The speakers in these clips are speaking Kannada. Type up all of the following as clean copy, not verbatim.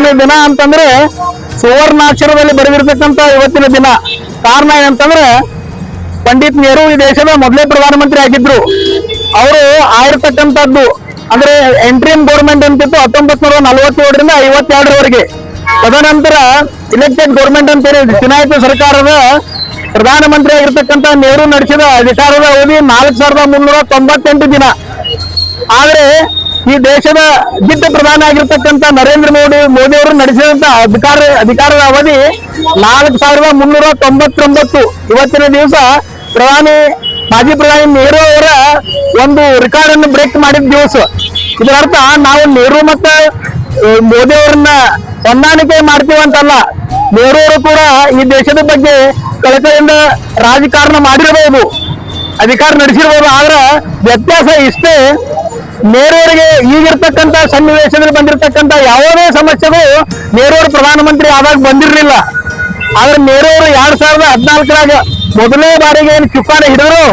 ಇವತ್ತಿನ ದಿನ ಅಂತಂದ್ರೆ ಸುವರ್ಣಾಕ್ಷರದಲ್ಲಿ ಬರೆದಿರ್ತಕ್ಕಂಥ ಇವತ್ತಿನ ದಿನ. ಕಾರಣ ಏನಂತಂದ್ರೆ ಪಂಡಿತ್ ನೆಹರು ಈ ದೇಶದ ಮೊದಲೇ ಪ್ರಧಾನಮಂತ್ರಿ ಆಗಿದ್ರು. ಅವರು ಆಗಿರ್ತಕ್ಕಂಥದ್ದು ಅಂದ್ರೆ ಎಂಟ್ರಿಯಂ ಗೌರ್ಮೆಂಟ್ ಅಂತಿತ್ತು 1947ರಿಂದ 52ರವರೆಗೆ. ತದನಂತರ ಇಲೆಕ್ಟೆಡ್ ಗೌರ್ಮೆಂಟ್ ಅಂತೇಳಿ ಚುನಾಯಿತ ಸರ್ಕಾರದ ಪ್ರಧಾನಮಂತ್ರಿ ಆಗಿರ್ತಕ್ಕಂಥ ನೆಹರು ನಡೆಸಿದ ಅಧಿಕಾರದ ಅವಧಿ 4398 ದಿನ. ಆದ್ರೆ ಈ ದೇಶದ ದಿಟ್ಟ ಪ್ರಧಾನಿ ಆಗಿರ್ತಕ್ಕಂಥ ನರೇಂದ್ರ ಮೋದಿ ಅವರು ನಡೆಸಿದಂತ ಅಧಿಕಾರದ ಅವಧಿ 4399. ಇವತ್ತಿನ ದಿವಸ ಮಾಜಿ ಪ್ರಧಾನಿ ನೆಹರು ಅವರ ಒಂದು ರೆಕಾರ್ಡ್ ಅನ್ನು ಬ್ರೇಕ್ ಮಾಡಿದ ದಿವಸ. ಇದರರ್ಥ ನಾವು ನೆಹರು ಮತ್ತು ಮೋದಿ ಅವರನ್ನ ಹೊಂದಾಣಿಕೆ ಮಾಡ್ತೀವಂತಲ್ಲ. ನೆಹರು ಅವರು ಕೂಡ ಈ ದೇಶದ ಬಗ್ಗೆ ಕಳಕಳಿಯಿಂದ ರಾಜಕಾರಣ ಮಾಡಿರಬಹುದು, ಅಧಿಕಾರ ನಡೆಸಿರ್ಬೋದು. ಆದ್ರೆ ವ್ಯತ್ಯಾಸ ಇಷ್ಟೇ, ನೆಹರು ಅವರಿಗೆ ಈಗಿರ್ತಕ್ಕಂಥ ಸನ್ನಿವೇಶದಲ್ಲಿ ಬಂದಿರತಕ್ಕಂಥ ಯಾವುದೇ ಸಮಸ್ಯೆಗಳು ನೆಹರು ಅವರು ಪ್ರಧಾನಮಂತ್ರಿ ಆದಾಗ ಬಂದಿರಲಿಲ್ಲ. ಆದ್ರೆ ನೆಹರು ಅವರು 2014ರಾಗ ಮೊದಲನೇ ಬಾರಿಗೆ ಏನು ಚುಕ್ಕಾಣ ಹಿಡಿದ್ರು,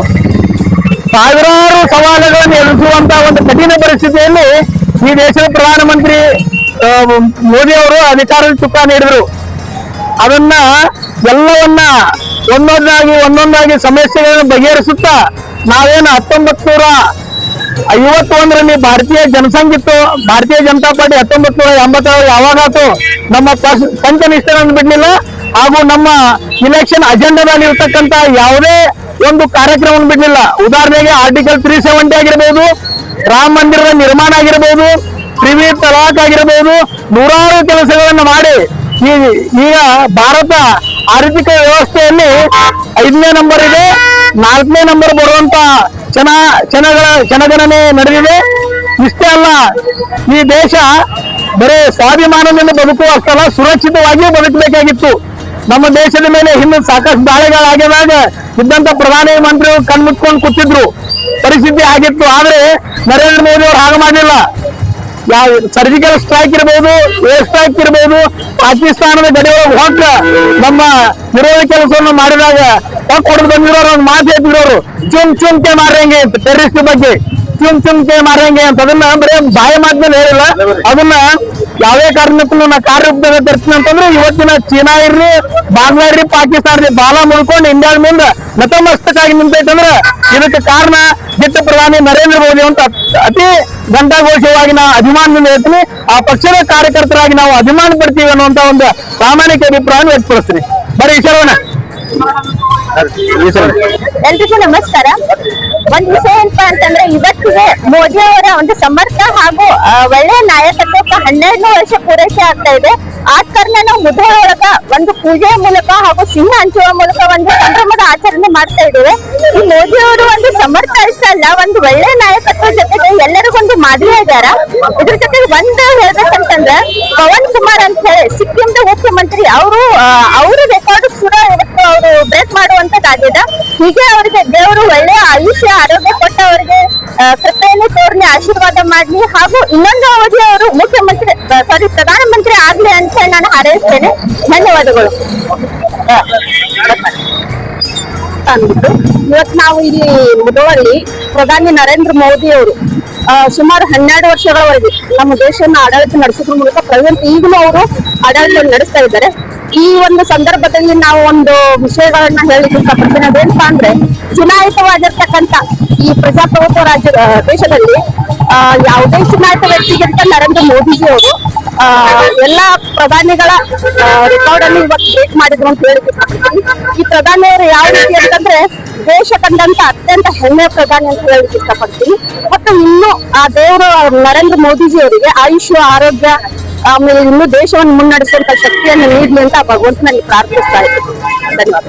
ಸಾವಿರಾರು ಸವಾಲುಗಳನ್ನು ಎದುರಿಸುವಂತ ಒಂದು ಕಠಿಣ ಪರಿಸ್ಥಿತಿಯಲ್ಲಿ ಈ ದೇಶದ ಪ್ರಧಾನಮಂತ್ರಿ ಮೋದಿ ಅವರು ಅಧಿಕಾರದ ಚುಕ್ಕಾಣ ಹಿಡಿದ್ರು. ಅದನ್ನ ಎಲ್ಲವನ್ನ ಒಂದೊಂದಾಗಿ ಸಮಸ್ಯೆಗಳನ್ನು ಬಗೆಹರಿಸುತ್ತಾ ನಾವೇನು 1951ರಲ್ಲಿ ಭಾರತೀಯ ಜನಸಂಘ ಇತ್ತು, ಭಾರತೀಯ ಜನತಾ ಪಾರ್ಟಿ 1980 ಯಾವಾಗಾತು ನಮ್ಮ ಪಂಚನಿಷ್ಠರನ್ನು ಬಿಡ್ಲಿಲ್ಲ, ಹಾಗೂ ನಮ್ಮ ಇಲೆಕ್ಷನ್ ಅಜೆಂಡಾದಲ್ಲಿ ಇರ್ತಕ್ಕಂಥ ಯಾವುದೇ ಒಂದು ಕಾರ್ಯಕ್ರಮವನ್ನು ಬಿಡ್ಲಿಲ್ಲ. ಉದಾಹರಣೆಗೆ ಆರ್ಟಿಕಲ್ 370 ಆಗಿರ್ಬೋದು, ರಾಮ ಮಂದಿರದ ನಿರ್ಮಾಣ ಆಗಿರ್ಬೋದು, ತ್ರಿವಿ ತಲಾಕ್ ಆಗಿರ್ಬೋದು, ನೂರಾರು ಕೆಲಸಗಳನ್ನು ಮಾಡಿ ಈಗ ಭಾರತ ಆರ್ಥಿಕ ವ್ಯವಸ್ಥೆಯಲ್ಲಿ 5ನೇ ನಂಬರ್ ಇದೆ. 4ನೇ ನಂಬರ್ ಬರುವಂತ ಜನಗಣನೆ ನಡೆದಿದೆ. ಇಷ್ಟೇ ಅಲ್ಲ, ಈ ದೇಶ ಬರೀ ಸ್ವಾಭಿಮಾನದಿಂದ ಬದುಕುವ ಅಷ್ಟಲ್ಲ, ಸುರಕ್ಷಿತವಾಗಿಯೂ ಬದುಕಬೇಕಾಗಿತ್ತು. ನಮ್ಮ ದೇಶದ ಮೇಲೆ ಹಿಂದೆ ಸಾಕಷ್ಟು ದಾಳಿಗಳಾಗಿದಾಗ ಇದ್ದಂತ ಪ್ರಧಾನಿ ಮಂತ್ರಿಗಳು ಕಣ್ಮುಚ್ಕೊಂಡು ಕೂತಿದ್ರು ಪರಿಸ್ಥಿತಿ ಆಗಿತ್ತು. ಆದ್ರೆ ನರೇಂದ್ರ ಮೋದಿ ಅವರು ಹಾಗೆ ಮಾಡಲಿಲ್ಲ. ಸರ್ಜಿಕಲ್ ಸ್ಟ್ರೈಕ್ ಇರ್ಬೋದು, ಏರ್ ಸ್ಟ್ರೈಕ್ ಇರ್ಬೋದು, ಪಾಕಿಸ್ತಾನದ ಗಡಿಯೊಳಗೆ ಹೊಕ್ಕ ನಮ್ಮ ವಿರೋಧ ಕೆಲಸವನ್ನು ಮಾಡಿದಾಗ ಹೊಡೆದು ಬಂದಿರೋರು ಒಂದು ಮಾತು ಹೇಳ್ತಿರೋರು, ಚುಮ್ ಕೆ ಮಾರಂಗೆ ಅಂತ, ಟೆರರಿಸ್ಟ್ ಬಗ್ಗೆ ಚುಮ್ ಕೆ ಮಾರಂಗೆ ಅಂತ. ಅದನ್ನ ಬರೀ ಬಾಯಿ ಮಾತಿನಲ್ಲಿ ಹೇಳಿಲ್ಲ, ಅದನ್ನ ಯಾವುದೇ ಕಾರಣಕ್ಕೂ ನಾ ಕಾರ್ಯರೂಪದಾಗ ತರ್ತೀನಿ ಅಂತಂದ್ರೆ ಇವತ್ತಿನ ಚೀನಾ ಇರ್ಲಿ, ಬಾಂಗ್ಲಾ ಇರ್ಲಿ, ಪಾಕಿಸ್ತಾನ ಇರ್ಲಿ, ಬಾಲ ಮುಳ್ಕೊಂಡು ಇಂಡಿಯಾದ ಮುಂದೆ ನತಮಸ್ತಕಾಗಿ ನಿಂತೈತಂದ್ರೆ ಇದಕ್ಕೆ ಕಾರಣ ದಿಟ್ಟ ಪ್ರಧಾನಿ ನರೇಂದ್ರ ಮೋದಿ ಅಂತ ಅತಿ ಘಂಟಾಘೋಷವಾಗಿ ನಾವು ಅಭಿಮಾನದಿಂದ ಹೇಳ್ತೀನಿ. ಆ ಪಕ್ಷದ ಕಾರ್ಯಕರ್ತರಾಗಿ ನಾವು ಅಭಿಮಾನ ಪಡ್ತೀವಿ ಅನ್ನುವಂತ ಒಂದು ಪ್ರಾಮಾಣಿಕ ಅಭಿಪ್ರಾಯ ವ್ಯಕ್ತಪಡಿಸ್ತೀನಿ. ಬರೀ ಈಶ್ವರಣ್ಣ. ಎಲ್ರಿಗೂ ನಮಸ್ಕಾರ. ಒಂದ್ ವಿಷಯ ಏನಪ್ಪ ಅಂತಂದ್ರೆ, ಇವತ್ತಿಗೆ ಮೋದಿ ಅವರ ಒಂದು ಸಮರ್ಥ ಹಾಗೂ ಒಳ್ಳೆಯ ನಾಯಕತ್ವಕ್ಕೆ 12 ವರ್ಷ ಪೂರೈಕೆ ಆಗ್ತಾ ಇದೆ. ಆದ ಕಾರಣ ನಾವು ಮುಧೋಳ ಒಳಗ ಒಂದು ಪೂಜೆಯ ಮೂಲಕ ಹಾಗೂ ಸಿಂಹ ಹಂಚುವ ಮೂಲಕ ಒಂದು ಸಂಭ್ರಮದ ಆಚರಣೆ ಮಾಡ್ತಾ ಇದ್ದೇವೆ. ಈ ಮೋದಿ ಅವರು ಒಂದು ಸಮರ್ಥ ಇಷ್ಟ ಅಲ್ಲ, ಒಂದು ಒಳ್ಳೆ ನಾಯಕತ್ವ ಜೊತೆಗೆ ಎಲ್ಲರಿಗೊಂದು ಮಾದರಿ ಆಗ್ಯಾರ. ಇದ್ರ ಜೊತೆಗೆ ಒಂದು ಹೇಳ್ಬೇಕಂತಂದ್ರೆ, ಪವನ್ ಕುಮಾರ್ ಅಂತ ಹೇಳಿ ಸಿಕ್ಕಿಂದ ಮುಖ್ಯಮಂತ್ರಿ, ಅವರು ರೆಕಾರ್ಡ್ ಕೂಡ ಇವತ್ತು ಅವರು ಬ್ರೇಕ್ ಮಾಡುವಂತದ್ದಾಗಿದೆ. ಹೀಗೆ ಅವರಿಗೆ ದೇವರು ಒಳ್ಳೆಯ ಆಯುಷ್ಯ ಆರೋಗ್ಯ ಕೊಟ್ಟ ಅವರಿಗೆ ಕೃಪೆಯನ್ನು ತೋರ್ಲಿ, ಆಶೀರ್ವಾದ ಮಾಡ್ಲಿ, ಹಾಗೂ ಇನ್ನೊಂದು ಅವಧಿ ಅವರು ಪ್ರಧಾನಮಂತ್ರಿ ಆಗ್ಲಿ ಅಂತ ಹೇಳಿ ನಾನು ಹಾರೈಸ್ತೇನೆ. ಧನ್ಯವಾದಗಳು. ಇವತ್ತು ನಾವು ಇಲ್ಲಿ ಮುಧೋಳಲ್ಲಿ ಪ್ರಧಾನಿ ನರೇಂದ್ರ ಮೋದಿ ಅವರು ಸುಮಾರು 12 ವರ್ಷಗಳವರೆಗೆ ನಮ್ಮ ದೇಶವನ್ನು ಆಡಳಿತ ನಡೆಸೋದ್ರ ಮೂಲಕ ಪ್ರೆಸೆಂಟ್ ಈಗಲೂ ಅವರು ಆಡಳಿತ ನಡೆಸ್ತಾ ಇದ್ದಾರೆ. ಈ ಒಂದು ಸಂದರ್ಭದಲ್ಲಿ ನಾವು ಒಂದು ವಿಷಯಗಳನ್ನ ಹೇಳಲಿಕ್ಕೆ ಇಷ್ಟಪಡ್ತೀನಿ. ಅದೇನಪ್ಪಾ ಅಂದ್ರೆ, ಚುನಾಯಿತವಾಗಿರ್ತಕ್ಕಂಥ ಈ ಪ್ರಜಾಪ್ರಭುತ್ವ ದೇಶದಲ್ಲಿ ಯಾವುದೇ ಚುನಾಯಿತ ವ್ಯಕ್ತಿಗಿಂತ ನರೇಂದ್ರ ಮೋದಿಜಿ ಅವರು ಎಲ್ಲಾ ಪ್ರಧಾನಿಗಳ ರೆಕಾರ್ಡ್ ಅನ್ನು ಇವತ್ತು ಬ್ರೇಕ್ ಮಾಡಿದ್ರು ಅಂತ ಹೇಳಿಕ್ಕೆ ಇಷ್ಟಪಡ್ತೀನಿ. ಈ ಪ್ರಧಾನಿಯವರು ಯಾವ ರೀತಿ ಅಂತಂದ್ರೆ, ದೇಶ ಕಂಡಂತ ಅತ್ಯಂತ ಹೆಮ್ಮೆಯ ಪ್ರಧಾನಿ ಅಂತ ಹೇಳಲಿಕ್ಕೆ ಇಷ್ಟಪಡ್ತೀನಿ. ಮತ್ತು ಇನ್ನು ಆ ದೇವರು ನರೇಂದ್ರ ಮೋದಿಜಿ ಅವರಿಗೆ ಆಯುಷ್ಯ ಆರೋಗ್ಯ ಆಮೇಲೆ ಇನ್ನು ದೇಶವನ್ನು ಮುನ್ನಡೆಸುವಂತ ಶಕ್ತಿಯನ್ನು ನೀಡಲಿ ಅಂತ ಭಗವಂತನಲ್ಲಿ ಪ್ರಾರ್ಥಿಸ್ತಾ ಇದ್ದೀನಿ. ಧನ್ಯವಾದ.